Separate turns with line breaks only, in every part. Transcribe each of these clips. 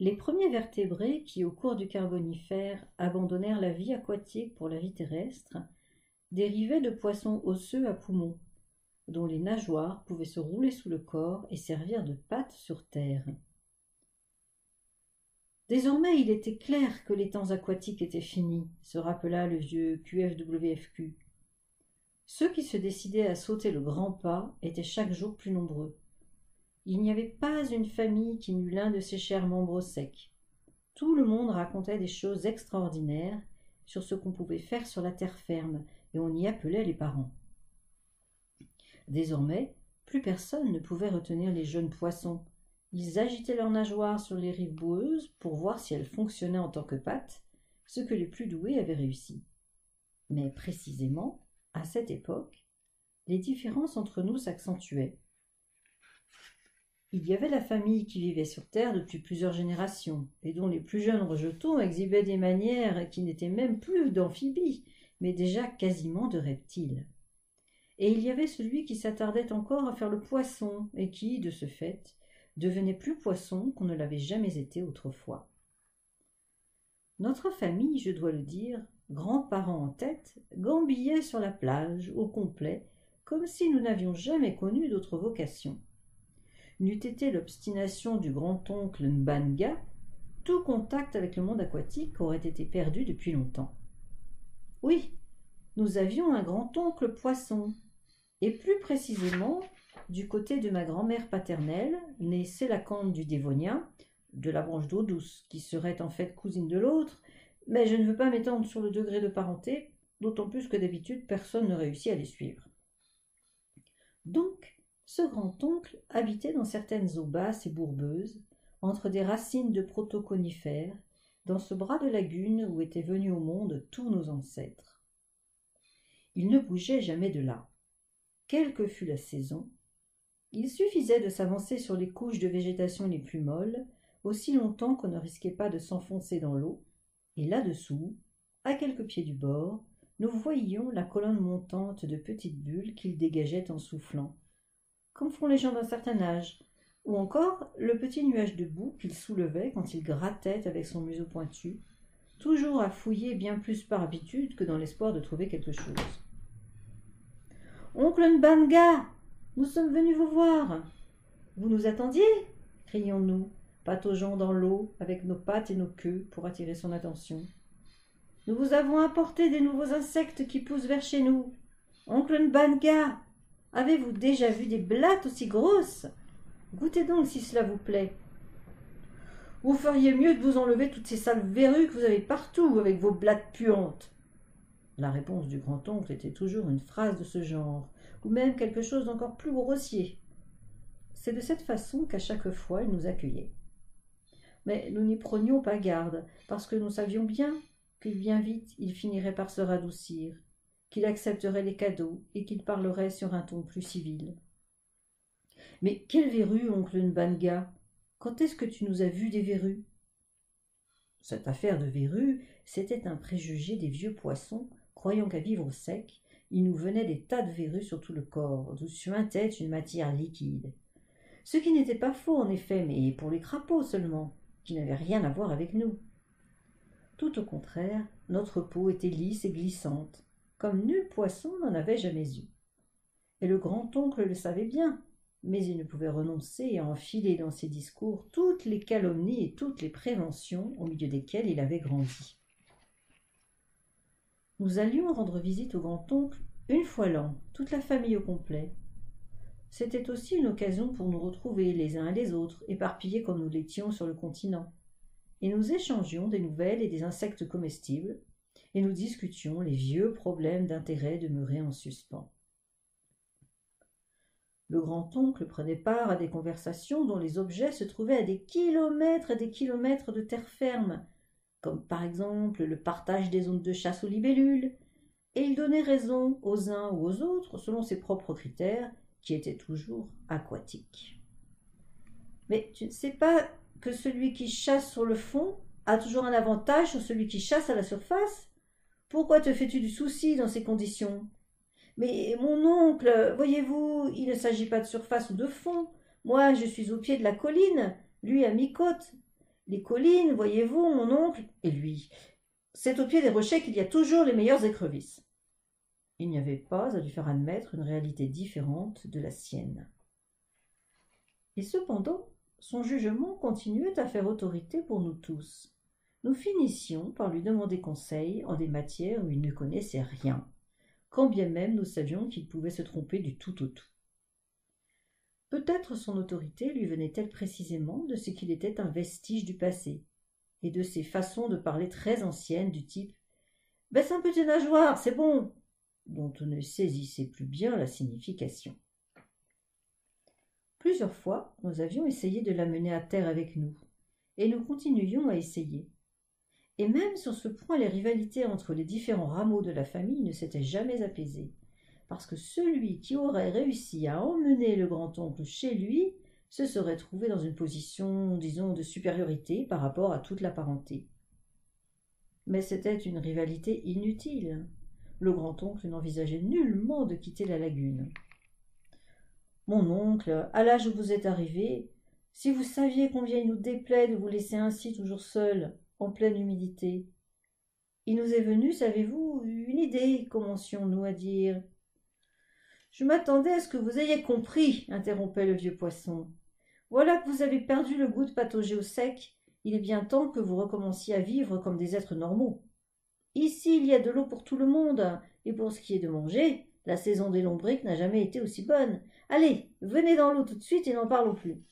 Les premiers vertébrés qui, au cours du Carbonifère, abandonnèrent la vie aquatique pour la vie terrestre, dérivaient de poissons osseux à poumons, dont les nageoires pouvaient se rouler sous le corps et servir de pattes sur terre. Désormais il était clair que les temps aquatiques étaient finis, se rappela le vieux QFWFQ. Ceux qui se décidaient à sauter le grand pas étaient chaque jour plus nombreux. Il n'y avait pas une famille qui n'eût l'un de ses chers membres secs. Tout le monde racontait des choses extraordinaires sur ce qu'on pouvait faire sur la terre ferme, et on y appelait les parents. Désormais, plus personne ne pouvait retenir les jeunes poissons. Ils agitaient leurs nageoires sur les rives boueuses pour voir si elles fonctionnaient en tant que pattes, ce que les plus doués avaient réussi. Mais précisément, à cette époque, les différences entre nous s'accentuaient. Il y avait la famille qui vivait sur Terre depuis plusieurs générations, et dont les plus jeunes rejetons exhibaient des manières qui n'étaient même plus d'amphibies, mais déjà quasiment de reptiles. Et il y avait celui qui s'attardait encore à faire le poisson, et qui, de ce fait, devenait plus poisson qu'on ne l'avait jamais été autrefois. Notre famille, je dois le dire, grands-parents en tête, gambillait sur la plage, au complet, comme si nous n'avions jamais connu d'autre vocation. N'eût été l'obstination du grand-oncle Nbanga, tout contact avec le monde aquatique aurait été perdu depuis longtemps. Oui, nous avions un grand-oncle poisson, et plus précisément, du côté de ma grand-mère paternelle, née Sélacanthe du Dévonien, de la branche d'eau douce, qui serait en fait cousine de l'autre, mais je ne veux pas m'étendre sur le degré de parenté, d'autant plus que d'habitude personne ne réussit à les suivre. Donc, ce grand-oncle habitait dans certaines eaux basses et bourbeuses, entre des racines de protoconifères, dans ce bras de lagune où étaient venus au monde tous nos ancêtres. Il ne bougeait jamais de là. Quelle que fût la saison, il suffisait de s'avancer sur les couches de végétation les plus molles, aussi longtemps qu'on ne risquait pas de s'enfoncer dans l'eau, et là-dessous, à quelques pieds du bord, nous voyions la colonne montante de petites bulles qu'il dégageait en soufflant, comme font les gens d'un certain âge, ou encore le petit nuage de boue qu'il soulevait quand il grattait avec son museau pointu, toujours à fouiller bien plus par habitude que dans l'espoir de trouver quelque chose. « Oncle Nbanga, nous sommes venus vous voir. Vous nous attendiez ?» crions-nous, pataugeant dans l'eau avec nos pattes et nos queues pour attirer son attention. « Nous vous avons apporté des nouveaux insectes qui poussent vers chez nous. Oncle Nbanga, avez-vous déjà vu des blattes aussi grosses? Goûtez donc si cela vous plaît. Vous feriez mieux de vous enlever toutes ces sales verrues que vous avez partout avec vos blattes puantes. » La réponse du grand-oncle était toujours une phrase de ce genre, ou même quelque chose d'encore plus grossier. C'est de cette façon qu'à chaque fois il nous accueillait. Mais nous n'y prenions pas garde, parce que nous savions bien que bien vite il finirait par se radoucir, qu'il accepterait les cadeaux et qu'il parlerait sur un ton plus civil. « Mais quelle verrue, oncle Nbanga? Quand est-ce que tu nous as vu des verrues ?» Cette affaire de verrues, c'était un préjugé des vieux poissons, croyant qu'à vivre au sec, il nous venait des tas de verrues sur tout le corps, d'où suintait une matière liquide. Ce qui n'était pas faux en effet, mais pour les crapauds seulement, qui n'avaient rien à voir avec nous. Tout au contraire, notre peau était lisse et glissante, comme nul poisson n'en avait jamais eu. Et le grand-oncle le savait bien, mais il ne pouvait renoncer à enfiler dans ses discours toutes les calomnies et toutes les préventions au milieu desquelles il avait grandi. Nous allions rendre visite au grand-oncle une fois l'an, toute la famille au complet. C'était aussi une occasion pour nous retrouver les uns et les autres, éparpillés comme nous l'étions sur le continent. Et nous échangions des nouvelles et des insectes comestibles, et nous discutions les vieux problèmes d'intérêt demeurés en suspens. Le grand-oncle prenait part à des conversations dont les objets se trouvaient à des kilomètres et des kilomètres de terre ferme, comme par exemple le partage des zones de chasse aux libellules, et il donnait raison aux uns ou aux autres selon ses propres critères, qui étaient toujours aquatiques. Mais tu ne sais pas que celui qui chasse sur le fond a toujours un avantage sur celui qui chasse à la surface? Pourquoi te fais-tu du souci dans ces conditions? Mais mon oncle, voyez-vous, il ne s'agit pas de surface ou de fond. Moi, je suis au pied de la colline, lui à mi-côte. Les collines, voyez-vous, mon oncle, et lui, c'est au pied des rochers qu'il y a toujours les meilleures écrevisses. Il n'y avait pas à lui faire admettre une réalité différente de la sienne. Et cependant, son jugement continuait à faire autorité pour nous tous. Nous finissions par lui demander conseil en des matières où il ne connaissait rien, quand bien même nous savions qu'il pouvait se tromper du tout au tout. Peut-être son autorité lui venait-elle précisément de ce qu'il était un vestige du passé, et de ses façons de parler très anciennes du type « Baisse un peu tes nageoires, c'est bon !» dont on ne saisissait plus bien la signification. Plusieurs fois, nous avions essayé de l'amener à terre avec nous, et nous continuions à essayer. Et même sur ce point, les rivalités entre les différents rameaux de la famille ne s'étaient jamais apaisées, parce que celui qui aurait réussi à emmener le grand-oncle chez lui se serait trouvé dans une position, disons, de supériorité par rapport à toute la parenté. Mais c'était une rivalité inutile. Le grand-oncle n'envisageait nullement de quitter la lagune. « Mon oncle, à l'âge où vous êtes arrivé, si vous saviez combien il nous déplaît de vous laisser ainsi toujours seul, en pleine humidité. Il nous est venu, savez-vous, une idée, commencions-nous à dire. »« Je m'attendais à ce que vous ayez compris, interrompait le vieux poisson. Voilà que vous avez perdu le goût de patauger au sec. Il est bien temps que vous recommenciez à vivre comme des êtres normaux. Ici, il y a de l'eau pour tout le monde, et pour ce qui est de manger, la saison des lombrics n'a jamais été aussi bonne. Allez, venez dans l'eau tout de suite et n'en parlons plus. »«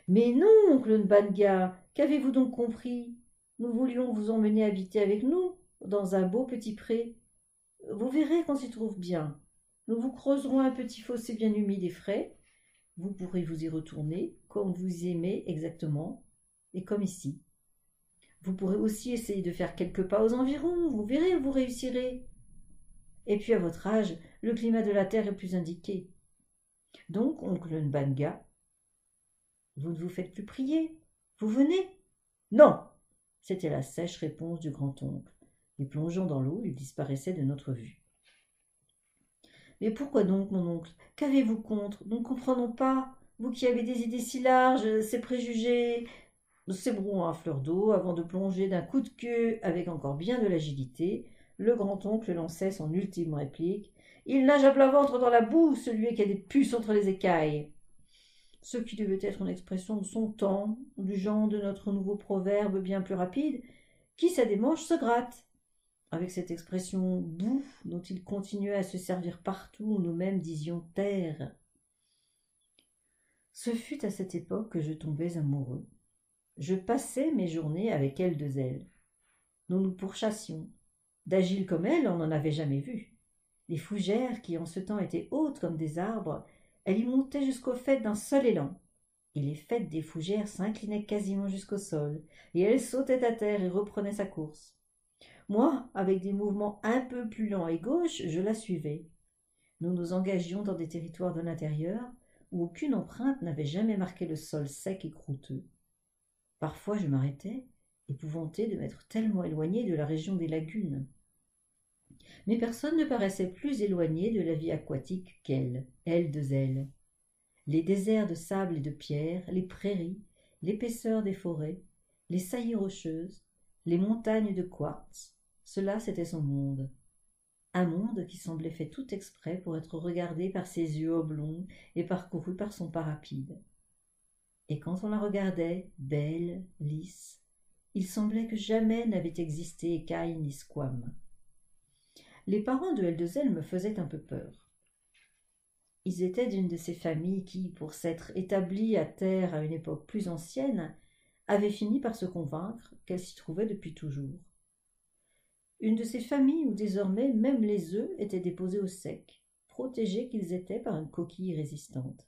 Mais non, oncle Nbanga, qu'avez-vous donc compris ? Nous voulions vous emmener habiter avec nous, dans un beau petit pré. Vous verrez qu'on s'y trouve bien. Nous vous creuserons un petit fossé bien humide et frais. Vous pourrez vous y retourner, comme vous aimez exactement, et comme ici. Vous pourrez aussi essayer de faire quelques pas aux environs, vous verrez, vous réussirez. Et puis à votre âge, le climat de la terre est plus indiqué. Donc, oncle Nbanga, vous ne vous faites plus prier. Vous venez ? Non ! C'était la sèche réponse du grand-oncle, et plongeant dans l'eau, il disparaissait de notre vue. Mais pourquoi donc, mon oncle ? Qu'avez-vous contre ? Nous ne comprenons pas. Vous qui avez des idées si larges, ces préjugés. S'ébrouant à fleur d'eau, avant de plonger d'un coup de queue avec encore bien de l'agilité, le grand-oncle lançait son ultime réplique. « Il nage à plat ventre dans la boue, celui qui a des puces entre les écailles !» Ce qui devait être une expression de son temps, du genre de notre nouveau proverbe bien plus rapide, qui s'a des manches se gratte. Avec cette expression boue dont il continuait à se servir partout où nous-mêmes disions terre. Ce fut à cette époque que je tombais amoureux. Je passais mes journées avec elle de zèle. Nous nous pourchassions. D'agile comme elle, on n'en avait jamais vu. Les fougères, qui en ce temps étaient hautes comme des arbres, elle y montait jusqu'au faîte d'un seul élan. Et les faîtes des fougères s'inclinaient quasiment jusqu'au sol, et elle sautait à terre et reprenait sa course. Moi, avec des mouvements un peu plus lents et gauches, je la suivais. Nous nous engagions dans des territoires de l'intérieur où aucune empreinte n'avait jamais marqué le sol sec et croûteux. Parfois je m'arrêtais, épouvanté de m'être tellement éloigné de la région des lagunes. Mais personne ne paraissait plus éloigné de la vie aquatique qu'elle, elle de zèle. Les déserts de sable et de pierre, les prairies, l'épaisseur des forêts, les saillies rocheuses, les montagnes de quartz, cela c'était son monde. Un monde qui semblait fait tout exprès pour être regardé par ses yeux oblongs et parcouru par son pas rapide. Et quand on la regardait, belle, lisse, il semblait que jamais n'avait existé écaille ni squame. Les parents de Eldezel me faisaient un peu peur. Ils étaient d'une de ces familles qui, pour s'être établies à terre à une époque plus ancienne, avaient fini par se convaincre qu'elles s'y trouvaient depuis toujours. Une de ces familles où désormais même les œufs étaient déposés au sec, protégés qu'ils étaient par une coquille résistante.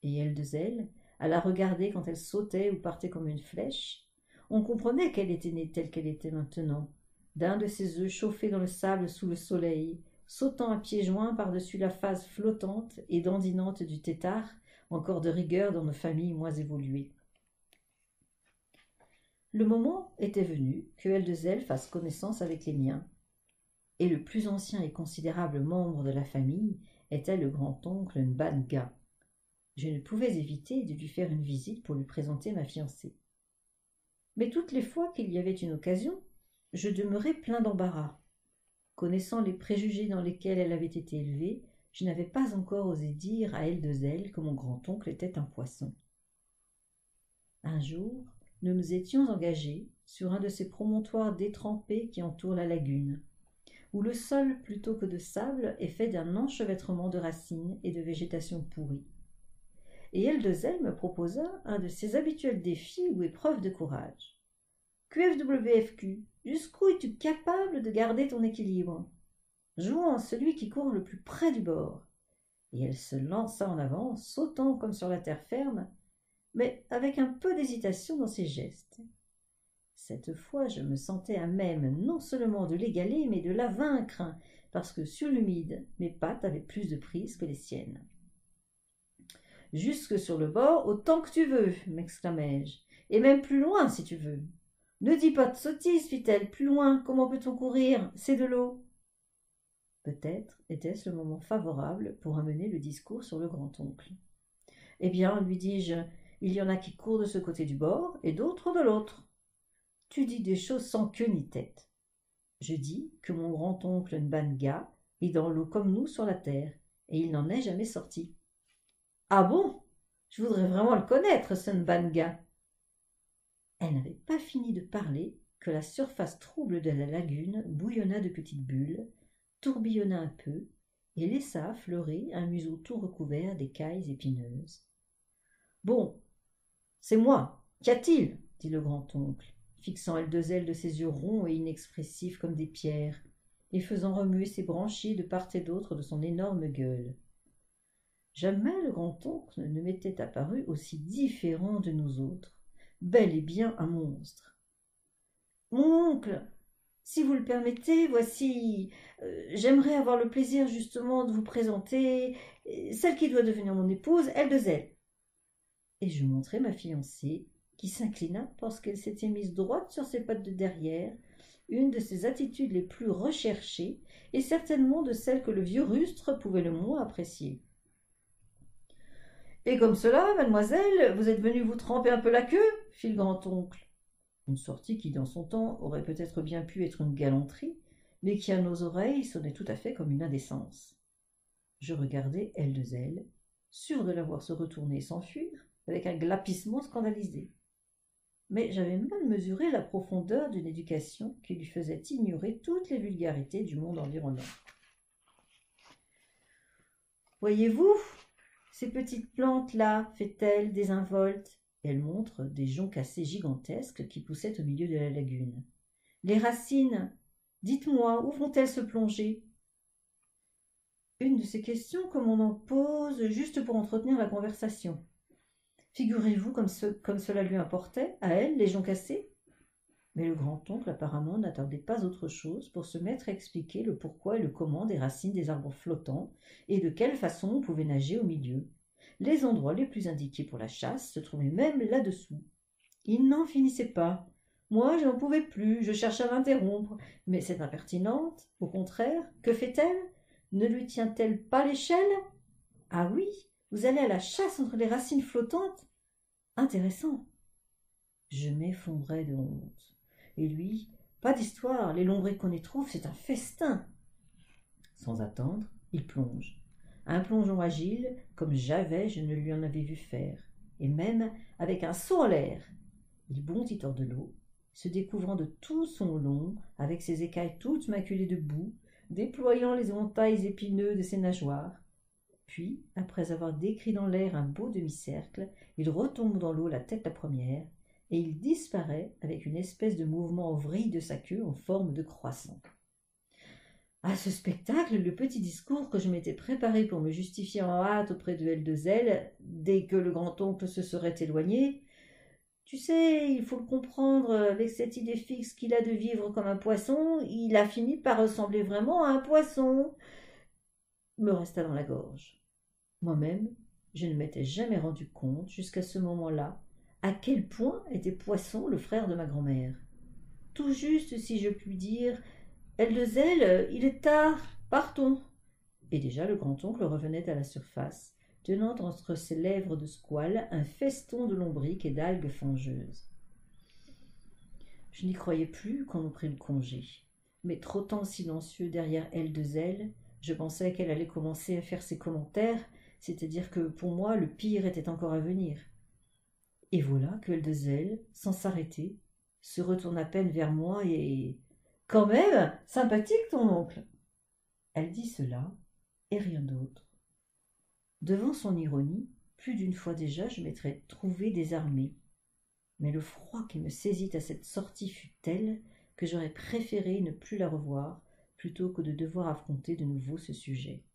Et Eldezel, à la regarder quand elle sautait ou partait comme une flèche, on comprenait qu'elle était née telle qu'elle était maintenant, d'un de ces œufs chauffés dans le sable sous le soleil, sautant à pieds joints par-dessus la face flottante et dandinante du tétard, encore de rigueur dans nos familles moins évoluées. Le moment était venu que Eldezel fasse connaissance avec les miens, et le plus ancien et considérable membre de la famille était le grand-oncle Nbanga. Je ne pouvais éviter de lui faire une visite pour lui présenter ma fiancée. Mais toutes les fois qu'il y avait une occasion, je demeurais plein d'embarras. Connaissant les préjugés dans lesquels elle avait été élevée, je n'avais pas encore osé dire à elle que mon grand-oncle était un poisson. Un jour, nous nous étions engagés sur un de ces promontoires détrempés qui entourent la lagune, où le sol, plutôt que de sable, est fait d'un enchevêtrement de racines et de végétation pourrie. Et Eldezelle me proposa un de ses habituels défis ou épreuves de courage. QFWFQ, jusqu'où es-tu capable de garder ton équilibre? Jouons à celui qui court le plus près du bord. Et elle se lança en avant, sautant comme sur la terre ferme, mais avec un peu d'hésitation dans ses gestes. Cette fois, je me sentais à même non seulement de l'égaler, mais de la vaincre, parce que sur l'humide, mes pattes avaient plus de prise que les siennes. « Jusque sur le bord, autant que tu veux, m'exclamai-je, et même plus loin si tu veux. Ne dis pas de sottises, fit-elle, plus loin, comment peut-on courir? C'est de l'eau. Peut-être était-ce le moment favorable pour amener le discours sur le grand-oncle. Eh bien, lui dis-je, il y en a qui courent de ce côté du bord et d'autres de l'autre. Tu dis des choses sans queue ni tête. Je dis que mon grand-oncle Nbanga est dans l'eau comme nous sur la terre, et il n'en est jamais sorti. Ah bon? Je voudrais vraiment le connaître, ce Nbanga. Elle n'avait pas fini de parler que la surface trouble de la lagune bouillonna de petites bulles, tourbillonna un peu et laissa affleurer un museau tout recouvert d'écailles épineuses. « Bon, c'est moi. Qu'y a-t-il » dit le grand-oncle, fixant Eldezelle de ses yeux ronds et inexpressifs comme des pierres, et faisant remuer ses branchies de part et d'autre de son énorme gueule. Jamais le grand-oncle ne m'était apparu aussi différent de nous autres, bel et bien un monstre. « Mon oncle, si vous le permettez, voici... j'aimerais avoir le plaisir justement de vous présenter celle qui doit devenir mon épouse, Eldezelle. » Et je montrai ma fiancée, qui s'inclina parce qu'elle s'était mise droite sur ses pattes de derrière, une de ses attitudes les plus recherchées, et certainement de celles que le vieux rustre pouvait le moins apprécier. « Et comme cela, mademoiselle, vous êtes venue vous tremper un peu la queue ?» fit le grand-oncle. Une sortie qui, dans son temps, aurait peut-être bien pu être une galanterie, mais qui, à nos oreilles, sonnait tout à fait comme une indécence. Je regardai Eldezelle, sûre de la voir se retourner et s'enfuir, avec un glapissement scandalisé. Mais j'avais mal mesuré la profondeur d'une éducation qui lui faisait ignorer toutes les vulgarités du monde environnant. « Voyez-vous, ces petites plantes-là, fait-elle, désinvoltes, elle montre des joncassés gigantesques qui poussaient au milieu de la lagune. Les racines, dites-moi, où vont-elles se plonger? Une de ces questions que l'on en pose juste pour entretenir la conversation. Figurez-vous comme cela lui importait, à elle, les joncassés? Mais le grand-oncle apparemment n'attendait pas autre chose pour se mettre à expliquer le pourquoi et le comment des racines des arbres flottants et de quelle façon on pouvait nager au milieu. Les endroits les plus indiqués pour la chasse se trouvaient même là-dessous. Il n'en finissait pas. Moi, je n'en pouvais plus, je cherchais à l'interrompre. Mais cette impertinente, au contraire, que fait-elle? Ne lui tient-elle pas l'échelle? Ah oui, vous allez à la chasse entre les racines flottantes? Intéressant. Je m'effondrais de honte. Et lui, pas d'histoire, les lombrics qu'on y trouve, c'est un festin. Sans attendre, il plonge. Un plongeon agile, comme jamais je ne lui en avais vu faire, et même avec un saut en l'air. Il bondit hors de l'eau, se découvrant de tout son long, avec ses écailles toutes maculées de boue, déployant les éventails épineux de ses nageoires. Puis, après avoir décrit dans l'air un beau demi-cercle, il retombe dans l'eau la tête la première, et il disparaît avec une espèce de mouvement en vrille de sa queue en forme de croissant. À ce spectacle, le petit discours que je m'étais préparé pour me justifier en hâte auprès de Eldezelle, dès que le grand-oncle se serait éloigné, « Tu sais, il faut le comprendre, avec cette idée fixe qu'il a de vivre comme un poisson, il a fini par ressembler vraiment à un poisson », me resta dans la gorge. Moi-même, je ne m'étais jamais rendu compte, jusqu'à ce moment-là, à quel point était Poisson le frère de ma grand-mère. Tout juste, si je puis dire, Eldezelle, il est tard, partons. Et déjà le grand-oncle revenait à la surface, tenant entre ses lèvres de squale un feston de lombriques et d'algues fangeuses. Je n'y croyais plus quand nous prîmes congé. Mais trottant silencieux derrière elle de zèle, je pensais qu'elle allait commencer à faire ses commentaires, c'est-à-dire que pour moi le pire était encore à venir. Et voilà que Eldezel, sans s'arrêter, se retourne à peine vers moi et « Quand même, sympathique ton oncle !» Elle dit cela, et rien d'autre. Devant son ironie, plus d'une fois déjà je m'étais trouvé désarmé. Mais le froid qui me saisit à cette sortie fut tel que j'aurais préféré ne plus la revoir plutôt que de devoir affronter de nouveau ce sujet.